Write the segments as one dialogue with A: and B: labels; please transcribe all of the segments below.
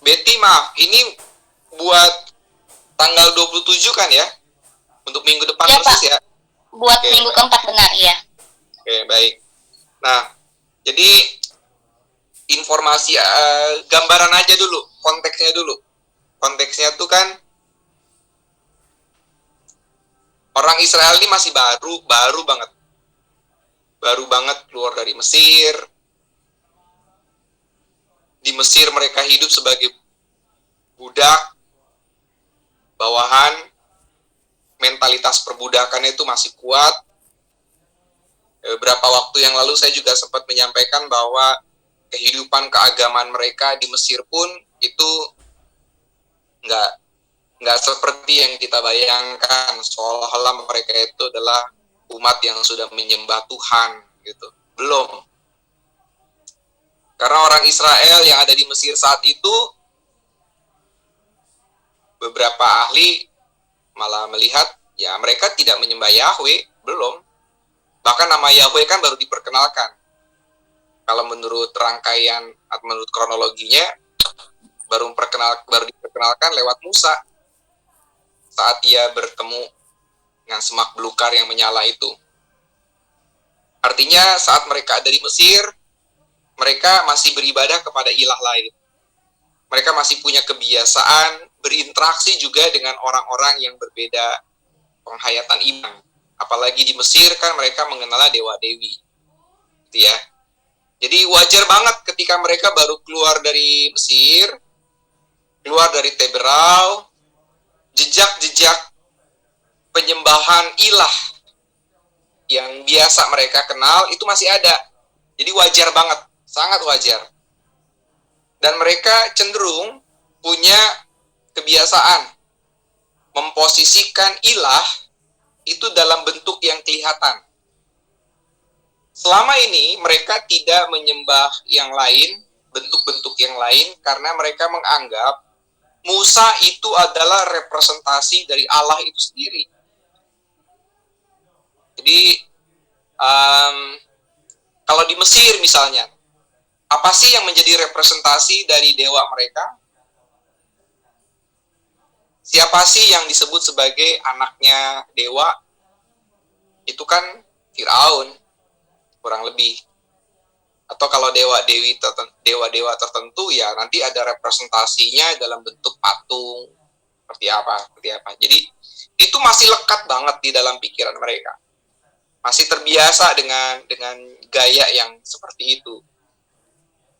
A: Betty, maaf, ini buat tanggal 27 kan ya? Untuk minggu depan
B: Ya,
A: persis
B: Pak.
A: ya?
B: Buat
A: Oke,
B: minggu
A: baik.
B: keempat, benar, iya.
A: Oke, baik. Nah, jadi informasi, gambaran aja dulu, konteksnya dulu. Konteksnya tuh kan, orang Israel ini masih baru banget. Baru banget keluar dari Mesir. Di Mesir mereka hidup sebagai budak, bawahan, mentalitas perbudakannya itu masih kuat. Beberapa waktu yang lalu saya juga sempat menyampaikan bahwa kehidupan keagamaan mereka di Mesir pun itu nggak seperti yang kita bayangkan, seolah-olah mereka itu adalah umat yang sudah menyembah Tuhan gitu. Belum. Karena orang Israel yang ada di Mesir saat itu, beberapa ahli malah melihat ya mereka tidak menyembah Yahweh, belum. Bahkan nama Yahweh kan baru diperkenalkan. Kalau menurut rangkaian atau menurut kronologinya baru diperkenalkan lewat Musa saat ia bertemu dengan semak belukar yang menyala itu. Artinya saat mereka ada di Mesir, mereka masih beribadah kepada ilah lain. Mereka masih punya kebiasaan berinteraksi juga dengan orang-orang yang berbeda penghayatan iman. Apalagi di Mesir kan mereka mengenal dewa-dewi. Gitu ya. Jadi wajar banget ketika mereka baru keluar dari Mesir, keluar dari Teberau, jejak-jejak penyembahan ilah yang biasa mereka kenal itu masih ada. Jadi wajar banget, sangat wajar. Dan mereka cenderung punya kebiasaan memposisikan ilah itu dalam bentuk yang kelihatan. Selama ini mereka tidak menyembah yang lain, bentuk-bentuk yang lain, karena mereka menganggap Musa itu adalah representasi dari Allah itu sendiri. Jadi, kalau di Mesir misalnya, apa sih yang menjadi representasi dari dewa mereka? Siapa sih yang disebut sebagai anaknya dewa? Itu kan Firaun, kurang lebih. Atau kalau dewa-dewa tertentu ya nanti ada representasinya dalam bentuk patung, seperti apa. Jadi itu masih lekat banget di dalam pikiran mereka. Masih terbiasa dengan gaya yang seperti itu.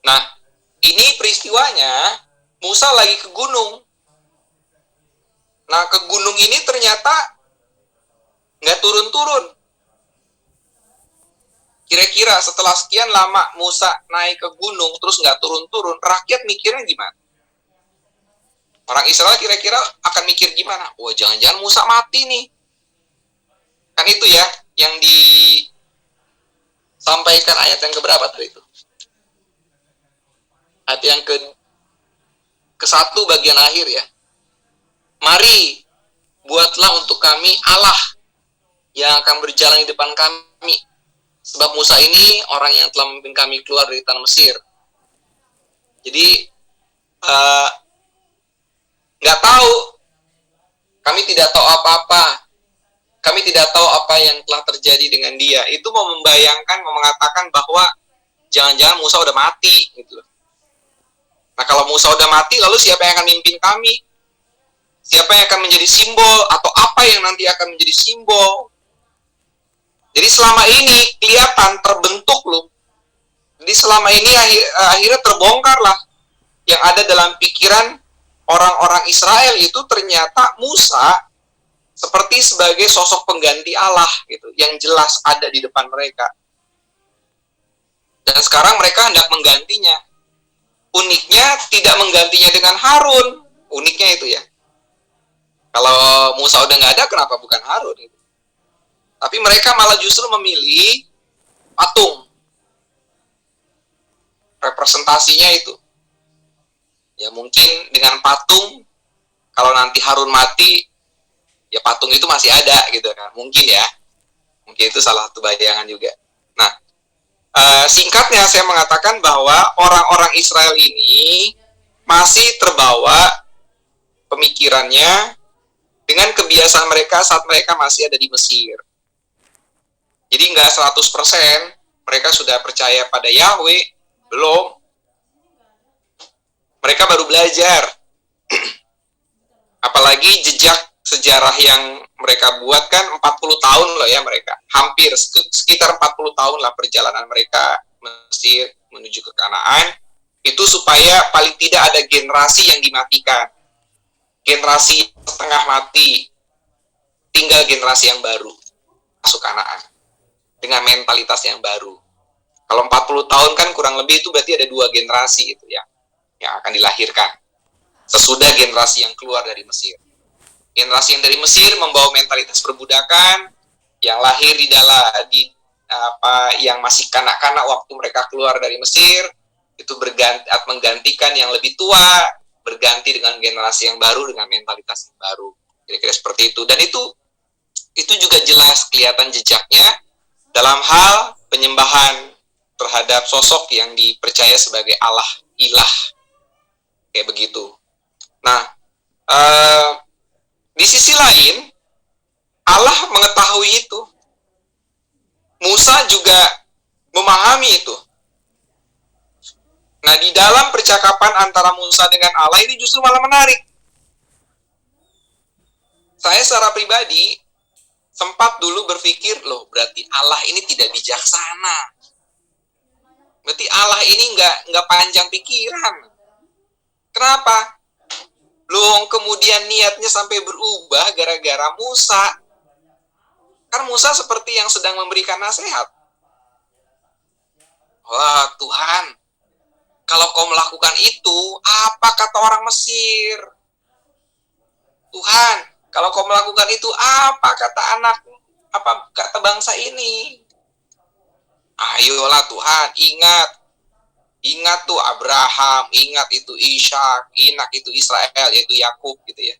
A: Nah, ini peristiwanya Musa lagi ke gunung. Nah, ke gunung ini ternyata nggak turun-turun. Kira-kira setelah sekian lama Musa naik ke gunung terus nggak turun-turun, rakyat mikirnya gimana? Orang Israel kira-kira akan mikir gimana? Wah, jangan-jangan Musa mati nih. Kan itu ya yang disampaikan ayat yang keberapa tadi itu? Ayat yang ke-1 bagian akhir ya. Mari buatlah untuk kami Allah yang akan berjalan di depan kami. Sebab Musa ini orang yang telah memimpin kami keluar dari tanah Mesir. Jadi nggak tahu, kami tidak tahu apa-apa, kami tidak tahu apa yang telah terjadi dengan dia. Itu mau mengatakan bahwa jangan-jangan Musa udah mati gitu. Nah, kalau Musa udah mati, lalu siapa yang akan memimpin kami? Siapa yang akan menjadi simbol, atau apa yang nanti akan menjadi simbol? Jadi selama ini kelihatan terbentuk loh. Jadi selama ini akhirnya terbongkar lah yang ada dalam pikiran orang-orang Israel itu ternyata Musa seperti sebagai sosok pengganti Allah gitu, yang jelas ada di depan mereka. Dan sekarang mereka hendak menggantinya. Uniknya tidak menggantinya dengan Harun. Uniknya itu ya. Kalau Musa udah nggak ada, kenapa bukan Harun? Gitu. Tapi mereka malah justru memilih patung. Representasinya itu. Ya mungkin dengan patung, kalau nanti Harun mati, ya patung itu masih ada gitu kan. Mungkin ya. Mungkin itu salah satu bayangan juga. Nah, singkatnya saya mengatakan bahwa orang-orang Israel ini masih terbawa pemikirannya dengan kebiasaan mereka saat mereka masih ada di Mesir. Jadi nggak 100% mereka sudah percaya pada Yahweh, belum. Mereka baru belajar. Apalagi jejak sejarah yang mereka buat kan 40 tahun loh ya mereka. Hampir sekitar 40 tahun lah perjalanan mereka Mesir menuju ke Kanaan. Itu supaya paling tidak ada generasi yang dimatikan. Generasi setengah mati. Tinggal generasi yang baru masuk Kanaan. Dengan mentalitas yang baru. Kalau 40 tahun kan kurang lebih itu berarti ada 2 generasi itu ya. Yang akan dilahirkan sesudah generasi yang keluar dari Mesir. Generasi yang dari Mesir membawa mentalitas perbudakan, yang lahir yang masih kanak-kanak waktu mereka keluar dari Mesir, itu menggantikan yang lebih tua, berganti dengan generasi yang baru dengan mentalitas yang baru. Kira-kira seperti itu. Dan itu juga jelas kelihatan jejaknya dalam hal penyembahan terhadap sosok yang dipercaya sebagai Allah, ilah. Kayak begitu. Nah, di sisi lain, Allah mengetahui itu. Musa juga memahami itu. Nah, di dalam percakapan antara Musa dengan Allah ini justru malah menarik. Saya secara pribadi sempat dulu berpikir, loh berarti Allah ini tidak bijaksana. Berarti Allah ini nggak panjang pikiran. Kenapa? Loh, kemudian niatnya sampai berubah gara-gara Musa. Kan Musa seperti yang sedang memberikan nasihat. Wah, Tuhan, kalau kau melakukan itu, apa kata orang Mesir? Tuhan, kalau kau melakukan itu, apa kata kata bangsa ini? Ayolah Tuhan, Ingat tuh Abraham, ingat itu Ishak, ingat itu Israel, yaitu Yakub gitu ya.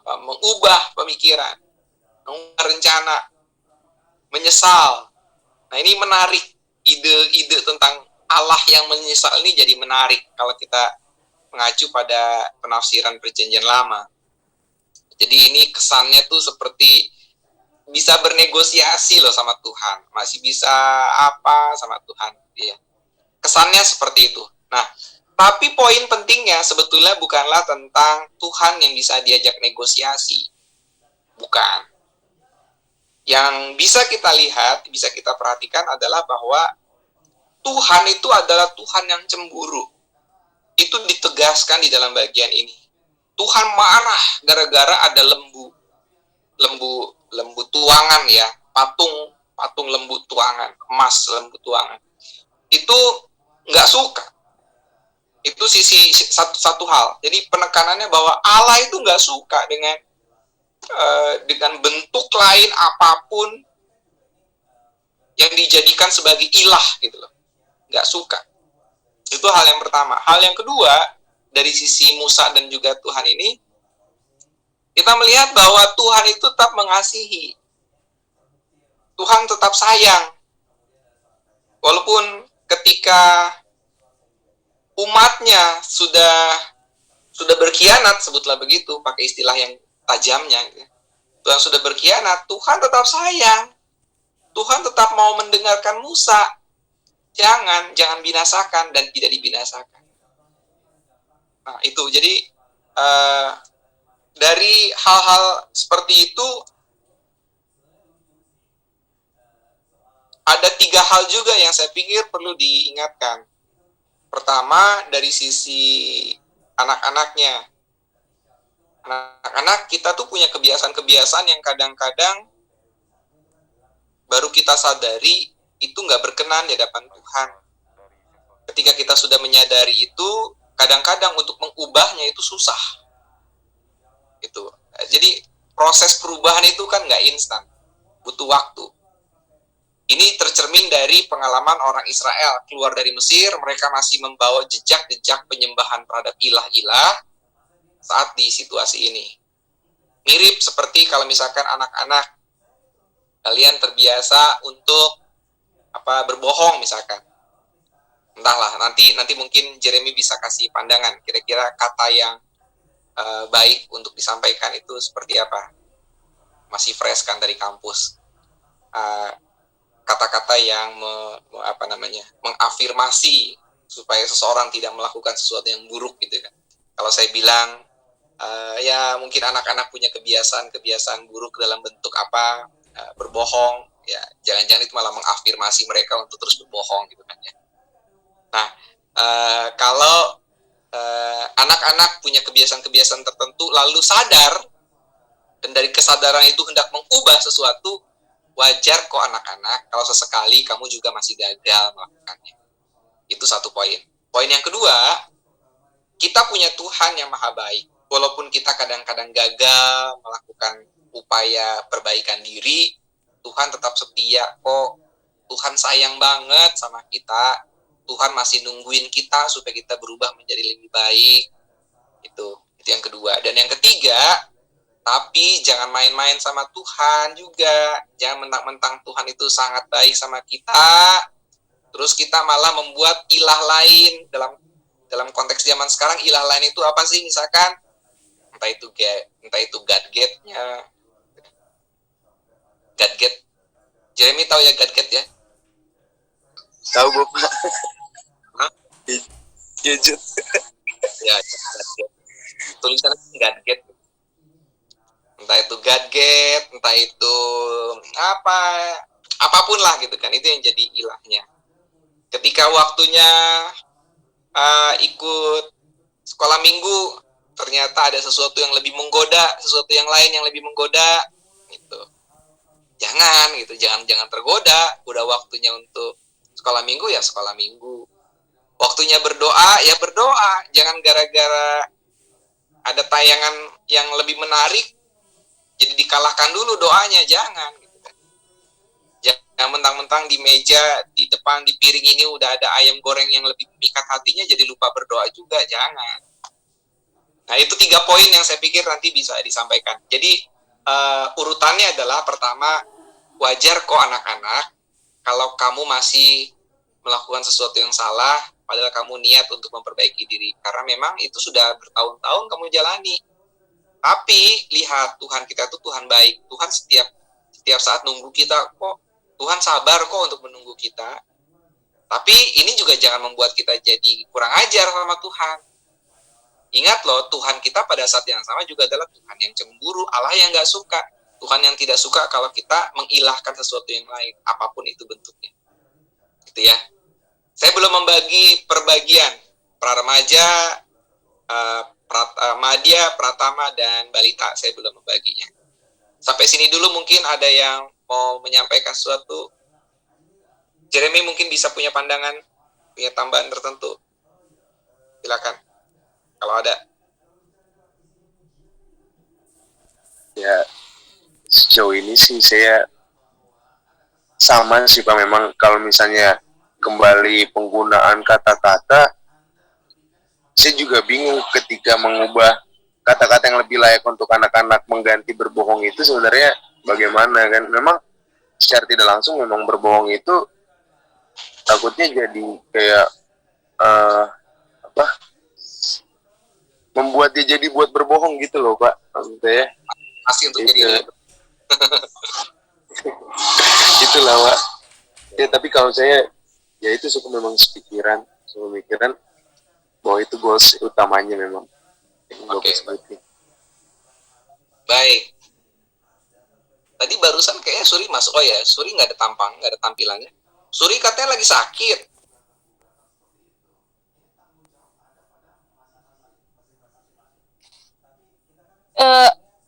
A: Mengubah pemikiran, mengubah rencana, menyesal. Nah ini menarik, ide-ide tentang Allah yang menyesal ini jadi menarik kalau kita mengacu pada penafsiran Perjanjian Lama. Jadi ini kesannya tuh seperti bisa bernegosiasi loh sama Tuhan, masih bisa apa sama Tuhan, ya. Kesannya seperti itu. Nah, tapi poin pentingnya sebetulnya bukanlah tentang Tuhan yang bisa diajak negosiasi, bukan. Yang bisa kita lihat, bisa kita perhatikan adalah bahwa Tuhan itu adalah Tuhan yang cemburu. Itu ditegaskan di dalam bagian ini. Tuhan marah gara-gara ada lembu tuangan ya, patung lembu tuangan, emas lembu tuangan. Itu nggak suka. Itu satu hal. Jadi penekanannya bahwa Allah itu nggak suka dengan bentuk lain apapun yang dijadikan sebagai ilah gitu loh. Nggak suka. Itu hal yang pertama. Hal yang kedua, dari sisi Musa dan juga Tuhan ini, kita melihat bahwa Tuhan itu tetap mengasihi. Tuhan tetap sayang. Walaupun ketika umatnya sudah berkhianat, sebutlah begitu, pakai istilah yang tajamnya. Tuhan sudah berkhianat, Tuhan tetap sayang. Tuhan tetap mau mendengarkan Musa. Jangan binasakan dan tidak dibinasakan. Nah, itu. Jadi, dari hal-hal seperti itu, ada 3 hal juga yang saya pikir perlu diingatkan. Pertama, dari sisi anak-anaknya. Anak-anak kita tuh punya kebiasaan-kebiasaan yang kadang-kadang baru kita sadari itu nggak berkenan di hadapan Tuhan. Ketika kita sudah menyadari itu, kadang-kadang untuk mengubahnya itu susah. Itu. Jadi proses perubahan itu kan nggak instan, butuh waktu. Ini tercermin dari pengalaman orang Israel keluar dari Mesir, mereka masih membawa jejak-jejak penyembahan terhadap ilah-ilah saat di situasi ini. Mirip seperti kalau misalkan anak-anak kalian terbiasa untuk berbohong misalkan. Entahlah, nanti mungkin Jeremy bisa kasih pandangan kira-kira kata yang baik untuk disampaikan itu seperti apa. Masih fresh kan dari kampus. Kata-kata yang mengafirmasi supaya seseorang tidak melakukan sesuatu yang buruk gitu kan. Kalau saya bilang ya mungkin anak-anak punya kebiasaan buruk dalam bentuk apa, berbohong, ya jangan-jangan itu malah mengafirmasi mereka untuk terus berbohong gitu kan ya. Nah, kalau anak-anak punya kebiasaan-kebiasaan tertentu lalu sadar dan dari kesadaran itu hendak mengubah sesuatu, wajar kok anak-anak kalau sesekali kamu juga masih gagal melakukannya. Itu satu poin. Poin yang kedua, kita punya Tuhan yang maha baik. Walaupun kita kadang-kadang gagal melakukan upaya perbaikan diri, Tuhan tetap setia kok. Tuhan sayang banget sama kita. Tuhan masih nungguin kita supaya kita berubah menjadi lebih baik. Itu yang kedua. Dan yang ketiga, tapi jangan main-main sama Tuhan juga. Jangan mentang-mentang Tuhan itu sangat baik sama kita, terus kita malah membuat ilah lain. Dalam konteks zaman sekarang, ilah lain itu apa sih? Misalkan entah itu Gadget-nya. Gadget. Jeremy tahu ya Gadget ya?
B: Tahu Bapak. Gadget.
A: Ya, Gadget. Tulisannya Gadget. Entah itu Gadget, entah itu apapun lah gitu kan, itu yang jadi ilahnya. Ketika waktunya ikut sekolah minggu, ternyata ada sesuatu yang lebih menggoda, sesuatu yang lain yang lebih menggoda, gitu. Jangan tergoda. Udah waktunya untuk sekolah minggu ya sekolah minggu. Waktunya berdoa ya berdoa. Jangan gara-gara ada tayangan yang lebih menarik jadi dikalahkan dulu doanya, jangan gitu kan. Jangan mentang-mentang di meja, di depan, di piring ini udah ada ayam goreng yang lebih memikat hatinya jadi lupa berdoa juga, jangan. Nah, itu 3 poin yang saya pikir nanti bisa disampaikan. Jadi urutannya adalah pertama, wajar kok anak-anak kalau kamu masih melakukan sesuatu yang salah padahal kamu niat untuk memperbaiki diri, karena memang itu sudah bertahun-tahun kamu jalani. Tapi lihat, Tuhan kita itu Tuhan baik. Tuhan setiap saat nunggu kita kok. Tuhan sabar kok untuk menunggu kita. Tapi ini juga jangan membuat kita jadi kurang ajar sama Tuhan. Ingat loh, Tuhan kita pada saat yang sama juga adalah Tuhan yang cemburu, Allah yang gak suka. Tuhan yang tidak suka kalau kita mengilahkan sesuatu yang lain, apapun itu bentuknya. Gitu ya. Saya belum membagi perbagian pra-remaja, Madya, Pratama, dan Balita. Saya belum membaginya. Sampai sini dulu, mungkin ada yang mau menyampaikan sesuatu. Jeremy mungkin bisa punya pandangan, punya tambahan tertentu. Silakan, kalau ada.
B: Ya, sejauh ini sih saya sama sih Pak. Memang kalau misalnya kembali penggunaan kata-kata, saya juga bingung ketika mengubah kata-kata yang lebih layak untuk anak-anak mengganti berbohong itu sebenarnya bagaimana kan. Memang secara tidak langsung memang berbohong itu takutnya jadi kayak membuat dia jadi buat berbohong gitu loh Pak. Maksudnya
A: Masih untuk jadi
B: itulah Pak. Ya tapi kalau saya ya itu suka memang pemikiran bahwa itu goals utamanya memang.
A: Oke, baik. Tadi barusan kayaknya Suri masuk. Oh ya, Suri nggak ada tampilannya. Suri katanya lagi sakit.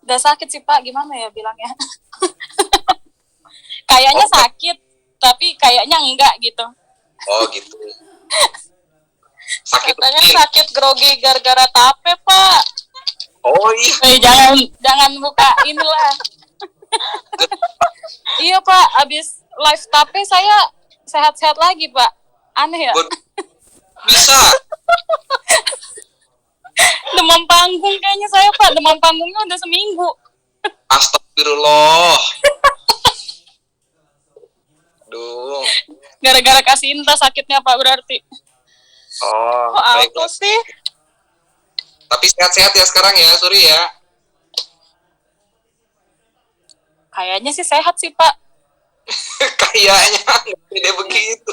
C: Gak sakit sih Pak, gimana ya bilangnya? Kayaknya sakit, tapi kayaknya enggak gitu.
A: Oh gitu. Sakit.
C: Katanya sakit grogi gara-gara tape Pak.
A: Oh iya.
C: Jangan buka inilah. Iya Pak, abis live tape saya sehat-sehat lagi Pak. Aneh ya?
A: Bisa.
C: Demam panggung kayaknya saya Pak. Demam panggungnya udah seminggu.
A: Astagfirullah. Aduh.
C: Gara-gara kasih Inta sakitnya Pak berarti.
A: Oh,
C: Kok auto
A: baiklah.
C: sih?
A: Tapi sehat-sehat ya sekarang ya, Suri ya.
C: Kayaknya sih sehat sih, Pak.
A: Kayaknya nggak beda begitu.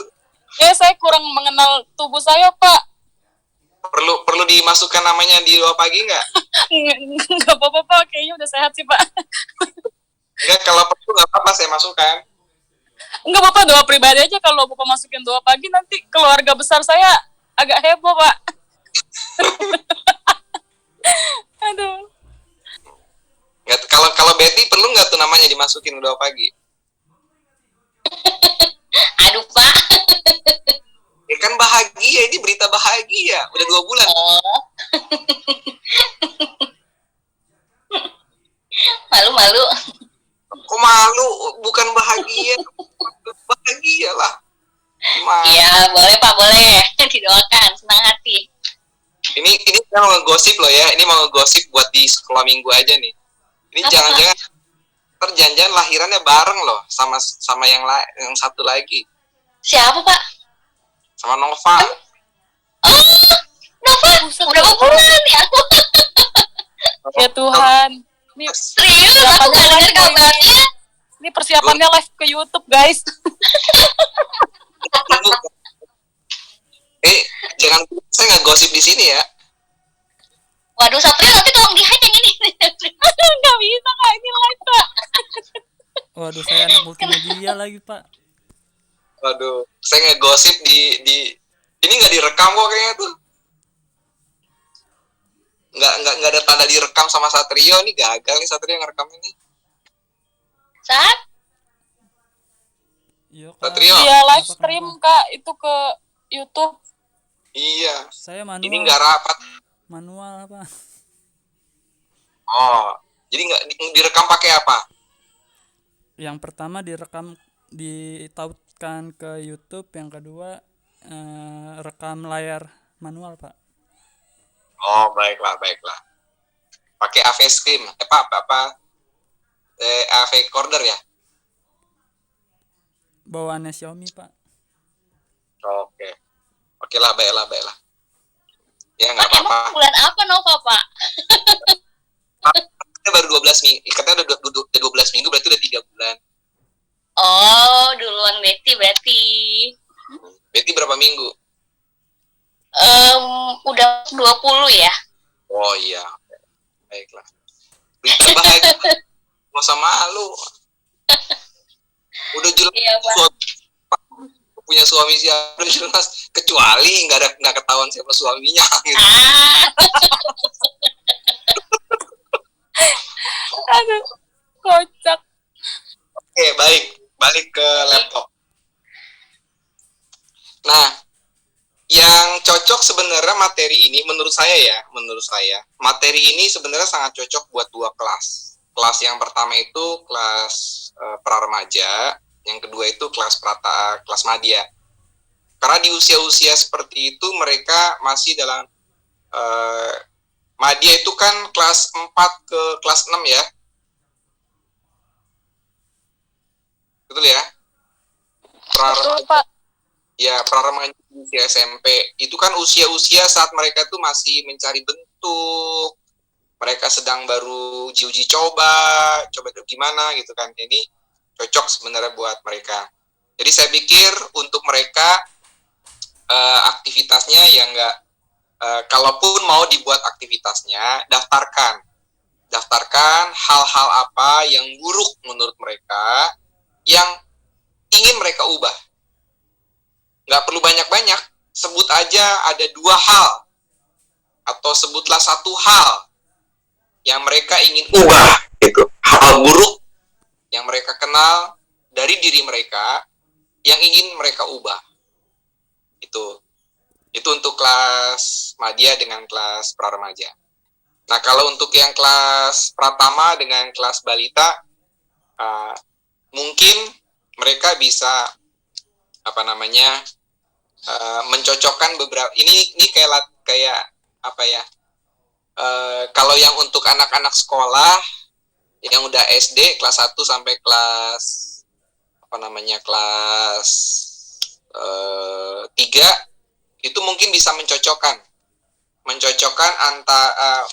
C: Saya kurang mengenal tubuh saya, Pak.
A: Perlu dimasukkan namanya di 2 pagi nggak?
C: Nggak apa-apa, Pak. Kayaknya udah sehat sih, Pak.
A: Nggak, kalau perlu nggak apa-apa saya masukkan.
C: Nggak apa-apa, doa pribadi aja. Kalau Bapak masukin doa pagi, nanti keluarga besar saya agak heboh, Pak. Aduh.
A: Nggak, kalau Betty perlu nggak tuh namanya dimasukin 2 pagi?
D: Aduh Pak.
A: Ya kan bahagia, ini berita bahagia. Udah 2 bulan.
D: Oh. Malu-malu.
A: Kok malu? Bukan bahagia. Bahagia lah.
D: Iya, boleh Pak, boleh. Didoakan, senang hati.
A: Ini saya mau ngegosip loh ya. Ini mau ngegosip buat di sekolah minggu aja nih. Ini jangan-jangan perjanjian lahirannya bareng loh sama yang satu lagi.
D: Siapa Pak?
A: Sama Nova.
D: Oh, Nova, berapa bulan ya?
C: Ya Tuhan. Ini
D: Serius, aku gak dengar kabarnya.
C: Ini persiapannya live ke YouTube, guys.
A: Jangan, saya nggak gosip di sini ya.
D: Waduh, Satria nanti tolong di-hide yang ini.
C: Aduh, nggak bisa, Kak. Ini live, Pak.
E: Waduh, saya anak multimedia lagi, Pak.
A: Waduh, saya nggak gosip di ini nggak direkam kok kayaknya tuh. Nggak ada tanda direkam sama Satrio. Ini gagal nih Satrio ngerekam ini.
D: Sat?
E: Iya, Kak.
A: Satrio.
C: Iya, live stream, Kak. Itu ke YouTube.
A: Iya.
E: Saya manual.
A: Ini nggak rapat.
E: Manual apa?
A: Oh, jadi nggak direkam pakai apa?
E: Yang pertama direkam, ditautkan ke YouTube, yang kedua rekam layar manual, Pak.
A: Oh, baiklah. Pakai AV Stream. AV Recorder ya?
E: Bawaannya Xiaomi, Pak.
A: Oke lah, baiklah. Ya nggak
D: Pak, emang
A: apa-apa.
D: bulan apa Nova, Pak?
A: Kita baru 12 minggu. Katanya udah 12 minggu, berarti udah 3 bulan.
D: Oh, duluan Betty berarti.
A: Berarti berapa minggu?
D: Udah 20 ya?
A: Oh iya. Baiklah. Berita bahagia. Gak usah malu. Udah jelas
D: Iya, Pak.
A: punya suami siapa, udah jelas. Kecuali nggak ketahuan siapa suaminya. Gitu.
C: Aduh, kocak.
A: Oke, balik ke laptop. Nah, yang cocok sebenarnya materi ini menurut saya materi ini sebenarnya sangat cocok buat 2 kelas. Kelas yang pertama itu kelas pra-remaja, yang kedua itu kelas madya. Karena di usia-usia seperti itu mereka masih dalam madya itu kan kelas 4 ke kelas 6 ya. Betul ya?
C: Betul, Pak.
A: Ya, pra-remaja usia SMP itu kan usia-usia saat mereka tuh masih mencari bentuk, mereka sedang baru uji coba gimana gitu kan. Ini cocok sebenarnya buat mereka. Jadi saya pikir untuk mereka aktivitasnya ya nggak, kalaupun mau dibuat aktivitasnya, daftarkan hal-hal apa yang buruk menurut mereka yang ingin mereka ubah. Nggak perlu banyak-banyak, sebut aja ada 2 hal atau sebutlah 1 hal yang mereka ingin ubah, itu hal buruk yang mereka kenal dari diri mereka yang ingin mereka ubah. Itu untuk kelas madya dengan kelas pra-remaja. Nah, kalau untuk yang kelas pratama dengan kelas balita, mungkin mereka bisa mencocokkan beberapa. Ini kayak apa ya? Kalau yang untuk anak-anak sekolah yang udah SD kelas 1 sampai kelas kelas 3, itu mungkin bisa mencocokkan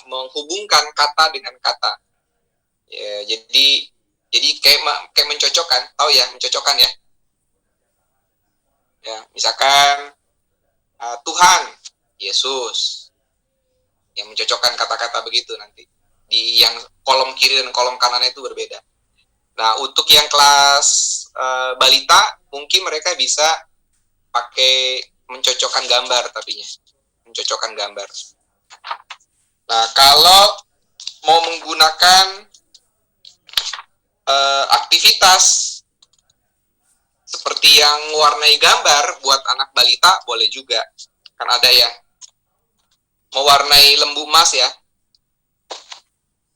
A: menghubungkan kata dengan kata. Ya, jadi kayak mencocokkan, tahu ya, mencocokkan ya. Ya, misalkan Tuhan, Yesus. Yang mencocokkan kata-kata begitu nanti. Di yang kolom kiri dan kolom kanannya itu berbeda. Nah, untuk yang kelas balita, mungkin mereka bisa pakai mencocokkan gambar tapinya. Mencocokkan gambar. Nah, kalau mau menggunakan aktivitas seperti yang mewarnai gambar buat anak balita, boleh juga. Kan ada ya, mewarnai lembu emas ya.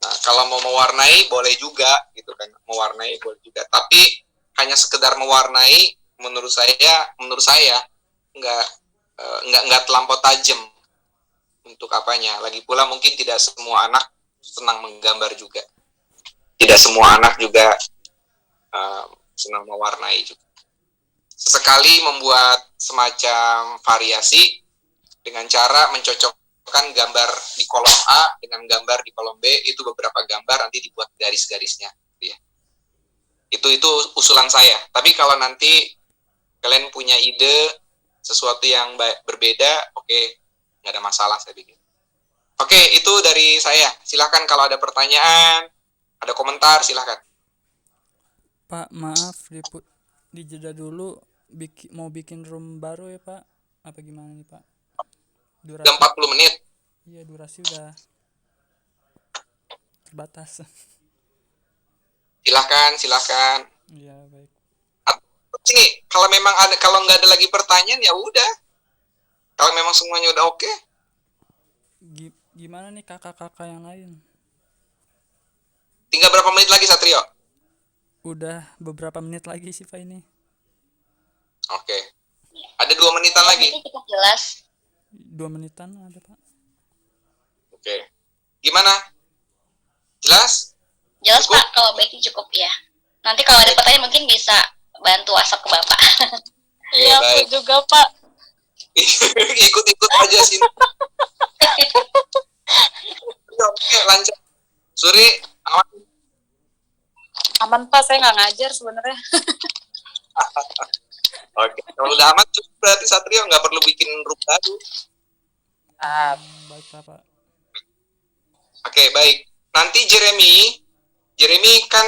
A: Nah, kalau mau mewarnai boleh juga gitu kan, mewarnai boleh juga. Tapi hanya sekedar mewarnai, menurut saya nggak terlampau tajam untuk apanya. Lagi pula mungkin tidak semua anak senang menggambar juga. Tidak semua anak juga senang mewarnai juga. Sesekali membuat semacam variasi dengan cara mencocokkan gambar di kolom A dengan gambar di kolom B, itu beberapa gambar nanti dibuat garis-garisnya. Ya. Itu usulan saya. Tapi kalau nanti kalian punya ide sesuatu yang berbeda, oke, nggak ada masalah saya pikir. Oke, itu dari saya. Silakan kalau ada pertanyaan, ada komentar, silakan.
E: Pak, maaf dijeda dulu, mau bikin room baru ya Pak? Apa gimana nih Pak? Durasi,
A: Udah 40 menit.
E: Iya, durasi udah terbatas.
A: Silakan.
E: Iya, baik.
A: Sini, kalau nggak ada lagi pertanyaan ya udah. Kalau memang semuanya udah oke.
E: Gimana nih kakak-kakak yang lain?
A: Tinggal berapa menit lagi, Satrio?
E: Udah beberapa menit lagi sih Pak ini.
A: Oke. Ada 2 menitan lagi.
D: Jadi cukup jelas.
E: 2 menitan ada Pak.
A: Oke. Gimana? Jelas?
D: Jelas
A: Cukup?
D: Pak, kalau Betty cukup ya. Nanti kalau ada pertanyaan mungkin bisa bantu WhatsApp ke Bapak.
C: Iya, aku
A: baik.
C: juga Pak.
A: Ikut-ikut aja sini. Oke, lanjut. Suri, aman?
C: Aman Pak, saya nggak ngajar sebenarnya.
A: Oke, kalau udah aman cukup berarti Satrio nggak perlu bikin room baru.
E: Baiklah Pak.
A: Oke, baik. Nanti Jeremy kan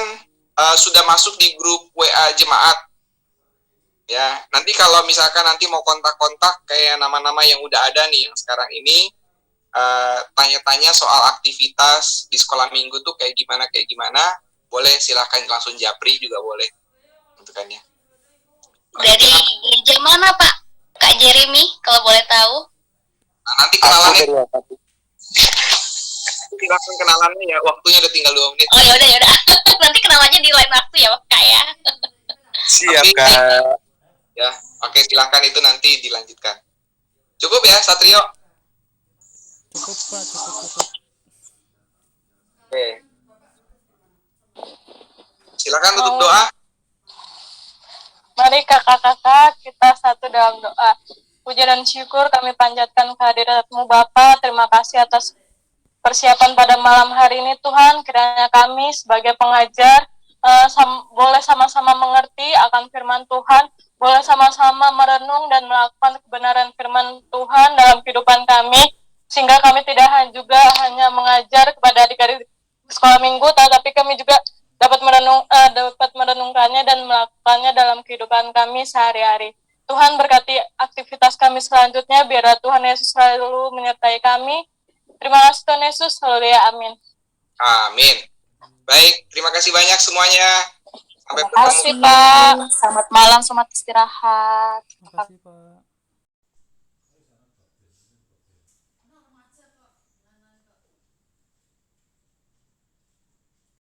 A: sudah masuk di grup WA jemaat. Ya, nanti kalau misalkan nanti mau kontak-kontak kayak nama-nama yang udah ada nih yang sekarang ini, tanya-tanya soal aktivitas di sekolah minggu tuh kayak gimana, boleh silahkan langsung japri juga boleh. Untuk kan ya.
D: Dari gereja mana Pak? Kak Jeremy, kalau boleh tahu.
A: Nah, nanti kenalannya. Silakan kenalannya ya, waktunya udah tinggal 2 menit.
D: Oh yaudah. Nanti kenalannya di lain waktu ya Kak ya.
B: Siap Kak.
A: Ya, oke, silakan itu nanti dilanjutkan. Cukup ya, Satrio?
E: Cukup Pak, cukup.
A: Oke. Silakan tutup doa.
C: Mari kakak-kakak kita satu dalam doa. Puja dan syukur kami panjatkan kehadirat-Mu Bapa. Terima kasih atas persiapan pada malam hari ini Tuhan. Kiranya kami sebagai pengajar boleh sama-sama mengerti akan firman Tuhan. Boleh sama-sama merenung dan melakukan kebenaran firman Tuhan dalam kehidupan kami. Sehingga kami tidak juga hanya mengajar kepada adik-adik sekolah minggu, tapi kami juga dapat merenungkannya dan melakukannya dalam kehidupan kami sehari-hari. Tuhan berkati aktivitas kami selanjutnya, biarlah Tuhan Yesus selalu menyertai kami. Terima kasih Tuhan Yesus, haleluya, amin.
A: Amin. Baik, terima kasih banyak semuanya. Sampai
C: Terima kasih Pak. Selamat malam, selamat istirahat.
E: Terima kasih Pak.